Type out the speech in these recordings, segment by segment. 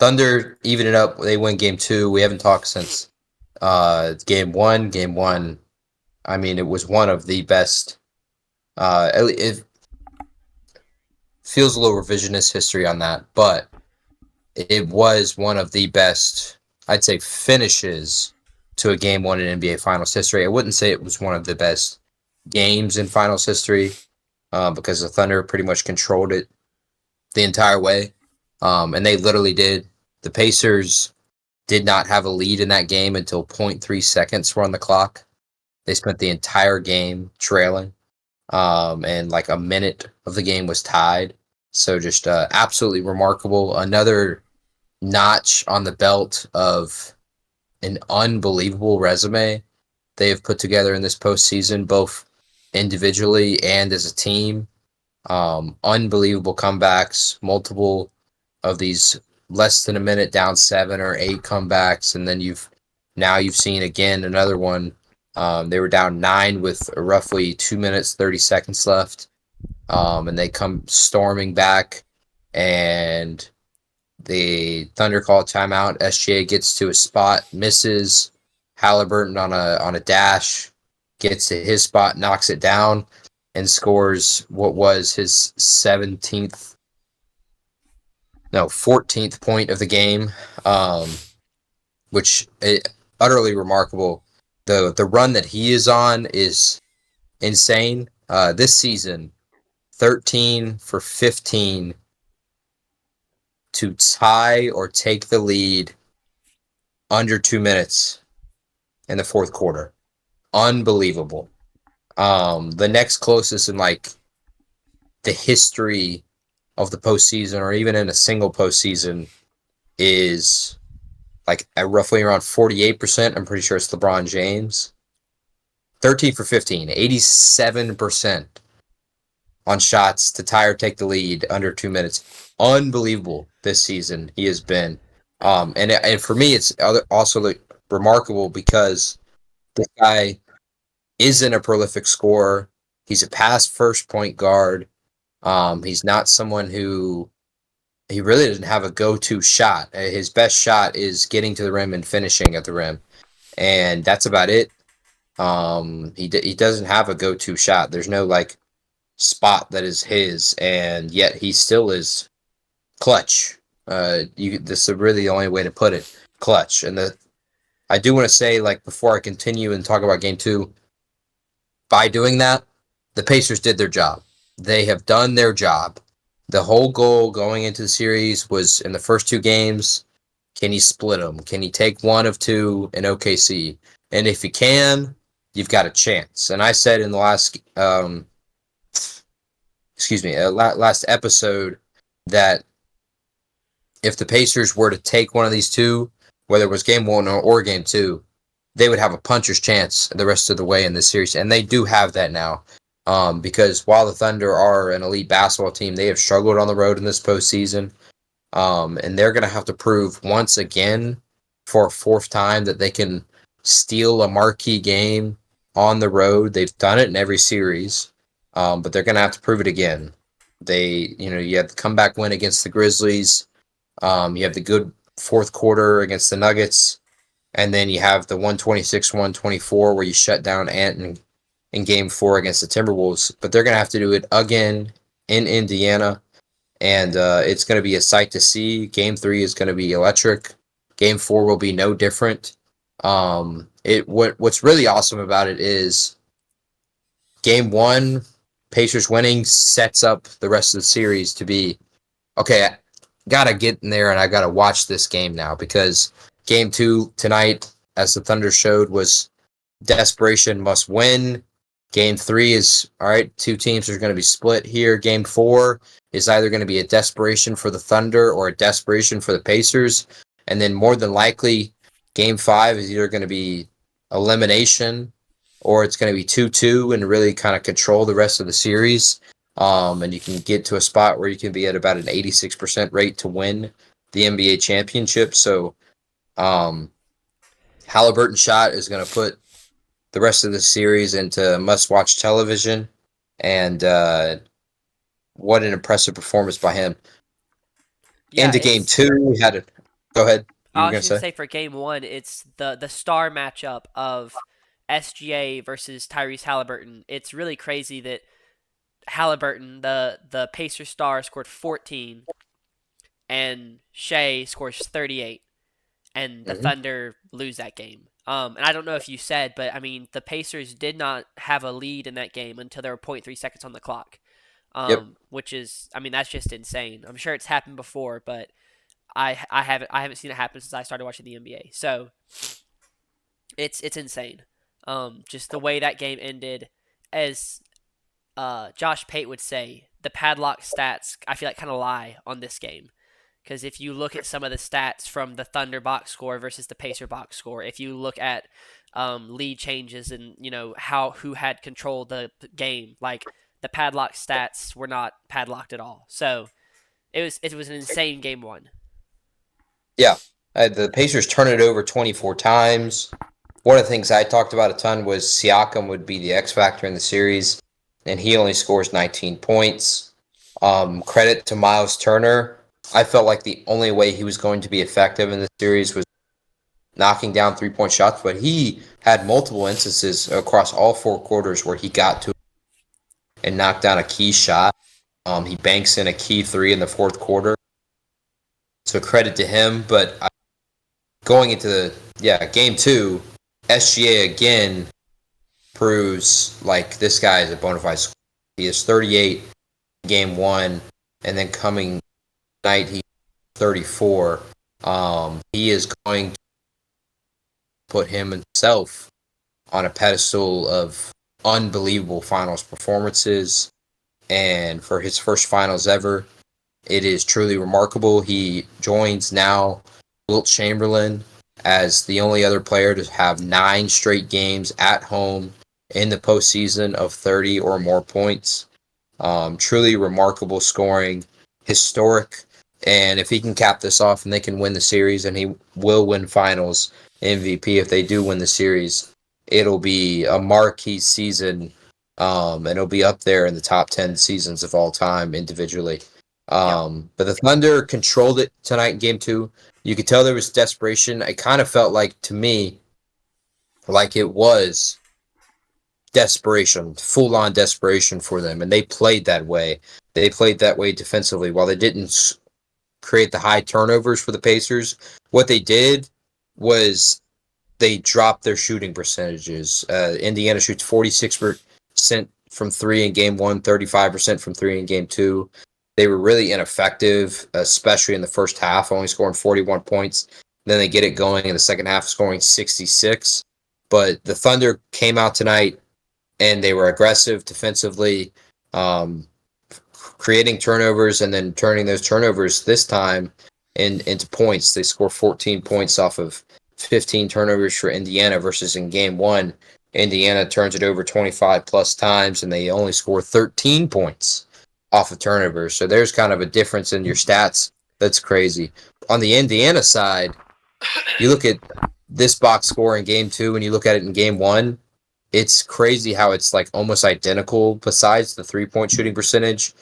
Thunder even it up. They win game 2. We haven't talked since game 1. Game 1. I mean, it was one of the best. It feels a little revisionist history on that, but it was one of the best, I'd say, finishes to a game 1 in NBA Finals history. I wouldn't say it was one of the best games in Finals history because the Thunder pretty much controlled it the entire way, and they literally did. The Pacers did not have a lead in that game until 0.3 seconds were on the clock. They spent the entire game trailing, and like a minute of the game was tied. So just absolutely remarkable. Another notch on the belt of an unbelievable resume they have put together in this postseason, both individually and as a team. Unbelievable comebacks, multiple of these less than a minute down 7 or 8 comebacks, and then you've seen again another one. They were down 9 with roughly 2 minutes 30 seconds left, and they come storming back, and the Thunder call timeout. SGA gets to a spot, misses. Halliburton on a dash gets to his spot, knocks it down, and scores what was his 14th point of the game, which is utterly remarkable. The run that he is on is insane. This season, 13 for 15 to tie or take the lead under 2 minutes in the fourth quarter. Unbelievable. The next closest in like the history of the postseason, or even in a single postseason, is like at roughly around 48%. I'm pretty sure it's LeBron James. 13 for 15, 87% on shots to tie or take the lead under 2 minutes. Unbelievable this season he has been. And for me, it's also remarkable because this guy isn't a prolific scorer. He's a pass first point guard. He's not someone who he really doesn't have a go-to shot. His best shot is getting to the rim and finishing at the rim, and that's about it. He doesn't have a go-to shot. There's no like spot that is his, and yet he still is clutch. This is really the only way to put it, clutch. And I do want to say, like, before I continue and talk about game 2, by doing that, the Pacers did their job. They have done their job. The whole goal going into the series was in the first 2 games, can he split them? Can he take one of 2 in OKC? And if he can, you've got a chance. And I said in the last, last episode that if the Pacers were to take one of these 2, whether it was game 1 or game 2, they would have a puncher's chance the rest of the way in this series. And they do have that now. Because while the Thunder are an elite basketball team, they have struggled on the road in this postseason. And they're going to have to prove once again for a 4th time that they can steal a marquee game on the road. They've done it in every series, but they're going to have to prove it again. You have the comeback win against the Grizzlies. You have the good 4th quarter against the Nuggets. And then you have the 126-124 where you shut down Ant in game 4 against the Timberwolves. But they're going to have to do it again in Indiana. And it's going to be a sight to see. Game 3 is going to be electric. Game 4 will be no different. What's really awesome about it is game 1, Pacers winning sets up the rest of the series to be, okay, I got to get in there and I got to watch this game now, because game 2 tonight, as the Thunder showed, was desperation must win. Game 3 is, all right, 2 teams are going to be split here. Game 4 is either going to be a desperation for the Thunder or a desperation for the Pacers. And then more than likely, game 5 is either going to be elimination or it's going to be 2-2 and really kind of control the rest of the series. And you can get to a spot where you can be at about an 86% rate to win the NBA championship. So Halliburton's shot is going to put the rest of the series into must-watch television. And what an impressive performance by him. Yeah, Into game 2, we had Go ahead. You I were was gonna just gonna say? say for game one, it's the star matchup of SGA versus Tyrese Halliburton. It's really crazy that Halliburton, the Pacer star, scored 14, and Shea scores 38, and the Hmm. Thunder lose that game. And I don't know if you said, but I mean, the Pacers did not have a lead in that game until there were zero point 0.3 seconds on the clock. Yep. Which is, I mean, that's just insane. I'm sure it's happened before, but I haven't seen it happen since I started watching the NBA. So it's insane. Just the way that game ended, as Josh Pate would say, the padlock stats I feel like kind of lie on this game. Because if you look at some of the stats from the Thunder box score versus the Pacer box score, if you look at lead changes and how who had controlled the game, like the padlock stats were not padlocked at all. So it was an insane game one. Yeah. The Pacers turn it over 24 times. One of the things I talked about a ton was Siakam would be the X factor in the series, and he only scores 19 points. Credit to Miles Turner. I felt like the only way he was going to be effective in the series was knocking down 3-point shots, but he had multiple instances across all 4 quarters where he got to and knocked down a key shot. He banks in a key three in the fourth quarter. So credit to him. But going into game two, SGA again proves like this guy is a bona fide scorer. He is 38 game one, and then coming night he's 34. He is going to put himself on a pedestal of unbelievable finals performances. And for his first finals ever, it is truly remarkable. He joins now Wilt Chamberlain as the only other player to have 9 straight games at home in the postseason of 30 or more points. Truly remarkable scoring, historic. And if he can cap this off and they can win the series, and he will win finals MVP if they do win the series, it'll be a marquee season. And it'll be up there in the top 10 seasons of all time individually. Yep. But the Thunder controlled it tonight in game two. You could tell there was desperation. It kind of felt like, to me, like it was desperation, full on desperation for them. And they played that way. They played that way defensively. While they didn't create the high turnovers for the Pacers, what they did was they dropped their shooting percentages. Indiana shoots 46% from three in game one, 35% from three in game two. They were really ineffective, especially in the first half, only scoring 41 points. Then they get it going in the second half, scoring 66. But the Thunder came out tonight and they were aggressive defensively, um, creating turnovers and then turning those turnovers this time into points. They score 14 points off of 15 turnovers for Indiana versus in game one, Indiana turns it over 25 plus times and they only score 13 points off of turnovers. So there's kind of a difference in your stats. That's crazy. On the Indiana side, you look at this box score in game two and you look at it in game one, it's crazy how it's like almost identical besides the 3-point shooting percentage.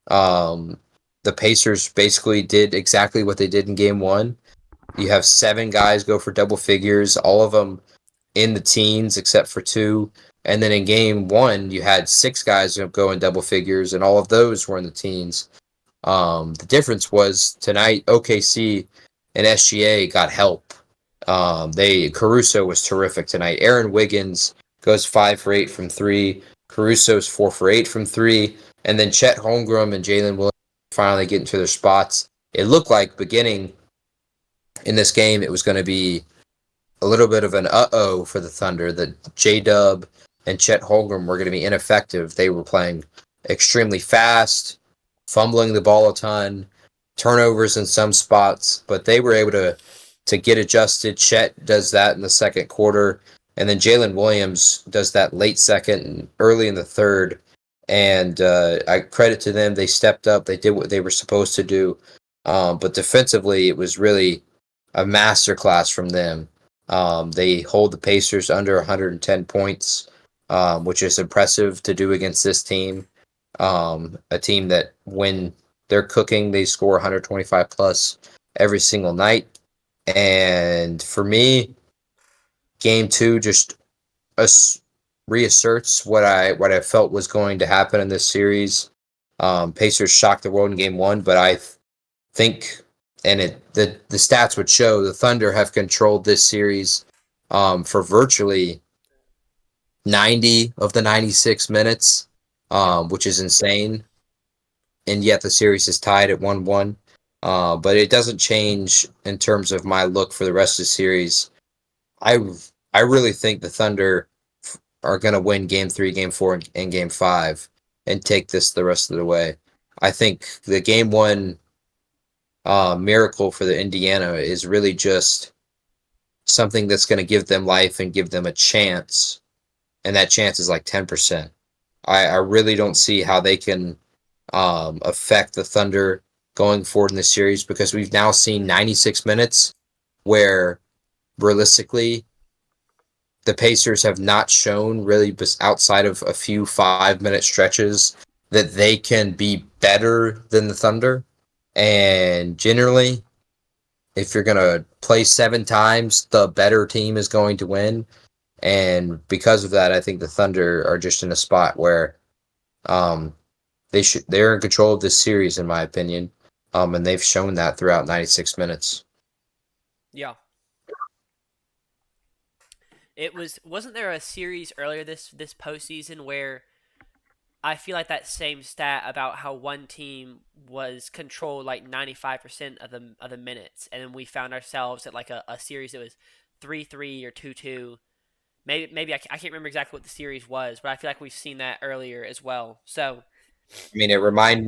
Um, the Pacers basically did exactly what they did in game one. You have 7 guys go for double figures, all of them in the teens except for 2. And then in game one, you had 6 guys go in double figures, and all of those were in the teens. The difference was tonight, OKC and SGA got help. Caruso was terrific tonight. Aaron Wiggins goes 5 for 8 from three. Caruso's 4 for 8 from three, and then Chet Holmgren and Jalen Williams finally get into their spots. It looked like beginning in this game it was going to be a little bit of an uh-oh for the Thunder, that J-Dub and Chet Holmgren were going to be ineffective. They were playing extremely fast, fumbling the ball a ton, turnovers in some spots, but they were able to get adjusted. Chet does that in the second quarter, and then Jalen Williams does that late second and early in the third. And I credit to them. They stepped up. They did what they were supposed to do. But defensively, it was really a masterclass from them. They hold the Pacers under 110 points, which is impressive to do against this team. A team that when they're cooking, they score 125 plus every single night. And for me, game 2 just reasserts what I felt was going to happen in this series. Pacers shocked the world in game 1, but I think, and the stats would show, the Thunder have controlled this series for virtually 90 of the 96 minutes, which is insane. And yet the series is tied at 1-1. But it doesn't change in terms of my look for the rest of the series. I I really think the Thunder are going to win game 3, game 4, and game 5 and take this the rest of the way. I think the game 1 miracle for the Indiana is really just something that's going to give them life and give them a chance. And that chance is like 10%. I really don't see how they can affect the Thunder going forward in the series, because we've now seen 96 minutes where realistically the Pacers have not shown, really outside of a few 5-minute stretches, that they can be better than the Thunder. And generally, if you're going to play 7 times, the better team is going to win. And because of that, I think the Thunder are just in a spot where they're in control of this series, in my opinion. And they've shown that throughout 96 minutes. Yeah. Wasn't there a series earlier this postseason where I feel like that same stat about how one team was controlled like 95% of the minutes, and then we found ourselves at like a series that was 3-3 or 2-2. Maybe I can't remember exactly what the series was, but I feel like we've seen that earlier as well. So I mean, it reminds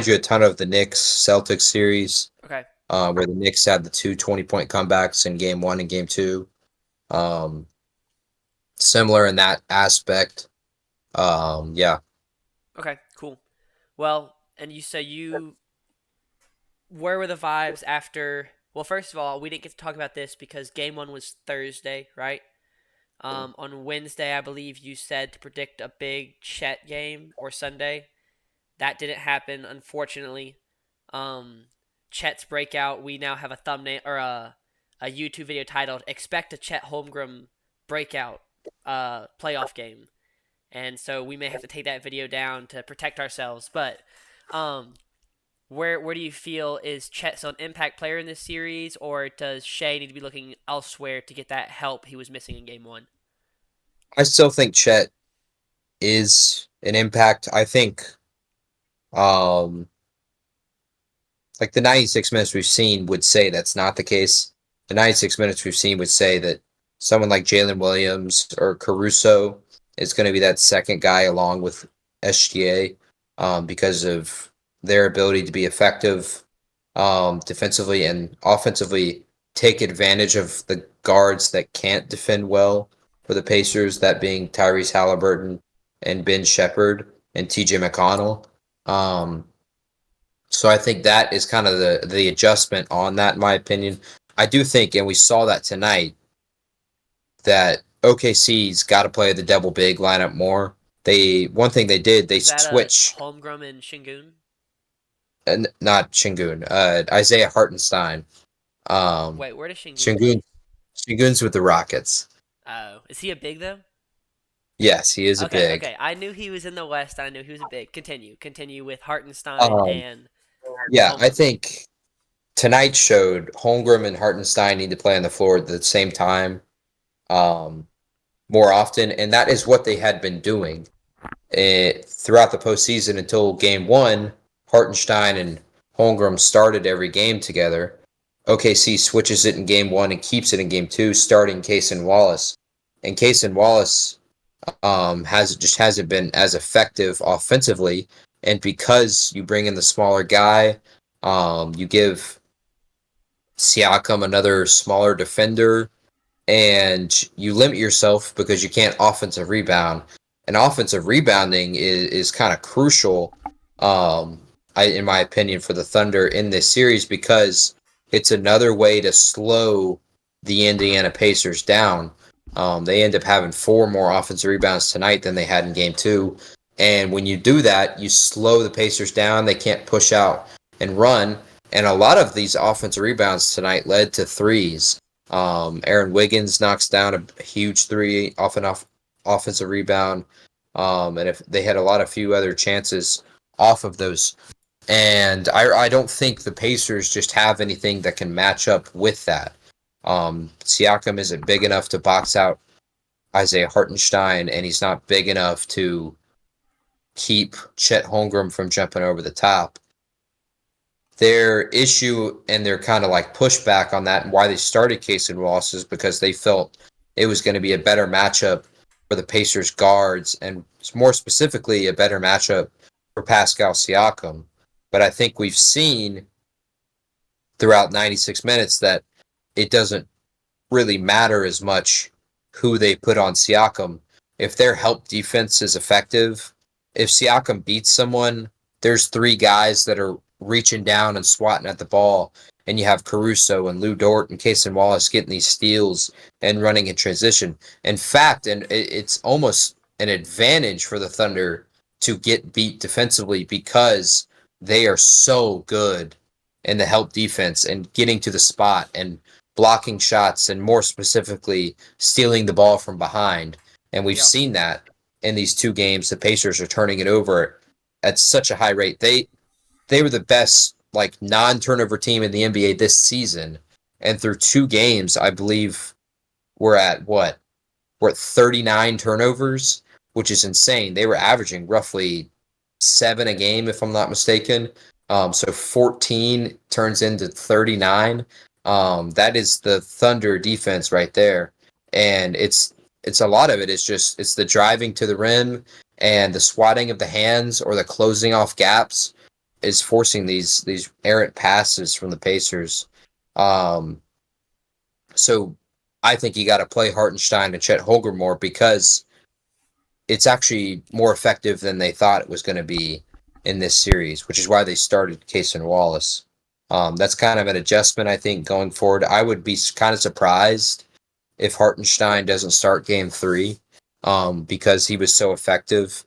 you a ton of the Knicks Celtics series, okay, where the Knicks had the 2 20-point comebacks in game 1 and game 2. Similar in that aspect. Yeah. okay, cool. Well, and where were the vibes after? Well, first of all, we didn't get to talk about this because game 1 was Thursday, right? On Wednesday, I believe you said to predict a big Chet game, or Sunday. That didn't happen, unfortunately. Chet's breakout. We now have a thumbnail or a YouTube video titled "Expect a Chet Holmgren Breakout Playoff Game," and so we may have to take that video down to protect ourselves. But where do you feel, is Chet still an impact player in this series, or does Shea need to be looking elsewhere to get that help he was missing in game 1? I still think Chet is an impact. I think like the 96 minutes we've seen would say that's not the case. The 96 minutes we've seen would say that someone like Jalen Williams or Caruso is going to be that second guy along with SGA, because of their ability to be effective defensively and offensively, take advantage of the guards that can't defend well for the Pacers, that being Tyrese Halliburton and Ben Shepherd and TJ McConnell. So I think that is kind of the adjustment on that, in my opinion. I do think, and we saw that tonight, that OKC's got to play the double big lineup more. One thing they did, they Is that switched. Holmgren and Şengün? Not Şengün, Isaiah Hartenstein. Wait, where does Şengün Şengün, play? Şengün's with the Rockets. Oh, is he a big though? Yes, he is a Okay, big. okay. I knew he was in the West. I knew he was a big. Continue with Hartenstein Um, and yeah, I Holmgren. think tonight showed Holmgren and Hartenstein need to play on the floor at the same time, more often, and that is what they had been doing throughout the postseason until game 1. Hartenstein and Holmgren started every game together. OKC switches it in game 1 and keeps it in game 2, starting Cason Wallace. And Cason Wallace hasn't been as effective offensively, and because you bring in the smaller guy, you give Siakam another smaller defender, and you limit yourself because you can't offensive rebound. And offensive rebounding is kind of crucial, in my opinion, for the Thunder in this series, because it's another way to slow the Indiana Pacers down. They end up having 4 more offensive rebounds tonight than they had in game 2. And when you do that, you slow the Pacers down. They can't push out and run. And a lot of these offensive rebounds tonight led to threes. Aaron Wiggins knocks down a huge three off an offensive rebound. And if they had a lot of few other chances off of those. And I don't think the Pacers just have anything that can match up with that. Siakam isn't big enough to box out Isaiah Hartenstein, and he's not big enough to keep Chet Holmgren from jumping over the top. Their issue and their kind of like pushback on that and why they started Casey Wallace is because they felt it was going to be a better matchup for the Pacers guards and more specifically a better matchup for Pascal Siakam. But I think we've seen throughout 96 minutes that it doesn't really matter as much who they put on Siakam. If their help defense is effective, if Siakam beats someone, there's three guys that are reaching down and swatting at the ball, and you have Caruso and Lou Dort and Cason Wallace getting these steals and running in transition. In fact, and it's almost an advantage for the Thunder to get beat defensively because they are so good in the help defense and getting to the spot and blocking shots and more specifically stealing the ball from behind. And we've seen that in these two games. The Pacers are turning it over at such a high rate. They were the best like non-turnover team in the NBA this season. And through two games, I believe we're at 39 turnovers, which is insane. They were averaging roughly 7 a game, if I'm not mistaken. So 14 turns into 39. That is the Thunder defense right there. And it's a lot of it is just it's the driving to the rim and the swatting of the hands or the closing off gaps is forcing these errant passes from the Pacers. So I think you got to play Hartenstein and Chet Holmgren more because it's actually more effective than they thought it was going to be in this series, which is why they started Cason Wallace. That's kind of an adjustment, I think, going forward. I would be kind of surprised if Hartenstein doesn't start game 3 because he was so effective.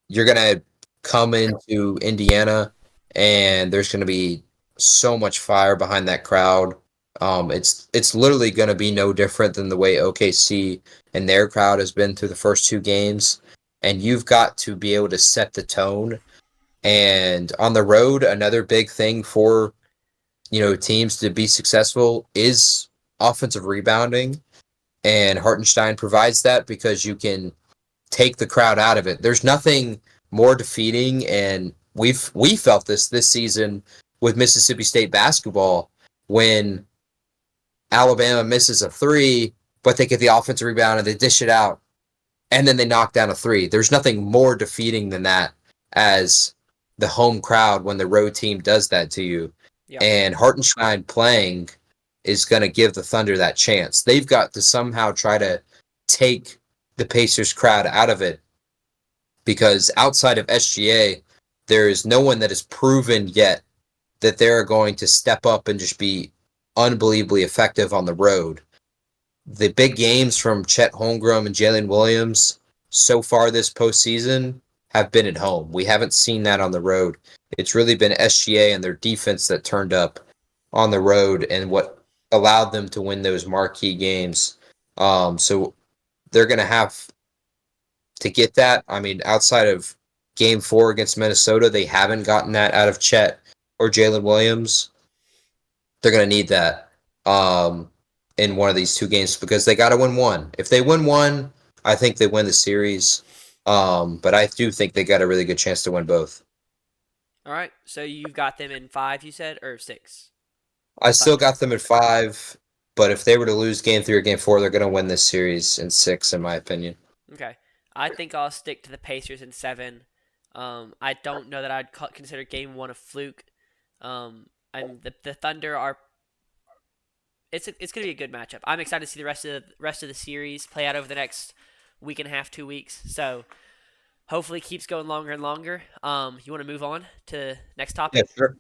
You're going to come into Indiana, and there's going to be so much fire behind that crowd. It's literally going to be no different than the way OKC and their crowd has been through the first 2 games. And you've got to be able to set the tone. And on the road, another big thing for teams to be successful is offensive rebounding. And Hartenstein provides that because you can take the crowd out of it. There's nothing more defeating, and we felt this season with Mississippi State basketball when Alabama misses a 3, but they get the offensive rebound and they dish it out, and then they knock down a 3. There's nothing more defeating than that as the home crowd when the road team does that to you. Yeah. And Hartenstein playing is going to give the Thunder that chance. They've got to somehow try to take the Pacers crowd out of it because outside of SGA, there is no one that has proven yet that they're going to step up and just be unbelievably effective on the road. The big games from Chet Holmgren and Jalen Williams so far this postseason have been at home. We haven't seen that on the road. It's really been SGA and their defense that turned up on the road and what allowed them to win those marquee games. So they're going to have to get that. I mean, outside of Game 4 against Minnesota, they haven't gotten that out of Chet or Jalen Williams. They're going to need that in one of these 2 games because they got to win one. If they win one, I think they win the series. But I do think they got a really good chance to win both. All right. So you've got them in 5, you said, or 6? I still got them at 5, but if they were to lose Game 3 or Game 4, they're going to win this series in 6, in my opinion. Okay. I think I'll stick to the Pacers in 7. I don't know that I'd consider Game 1 a fluke. And the Thunder are. It's going to be a good matchup. I'm excited to see the rest of the series play out over the next week and a half, 2 weeks. So hopefully it keeps going longer and longer. You want to move on to next topic? Yeah, sure.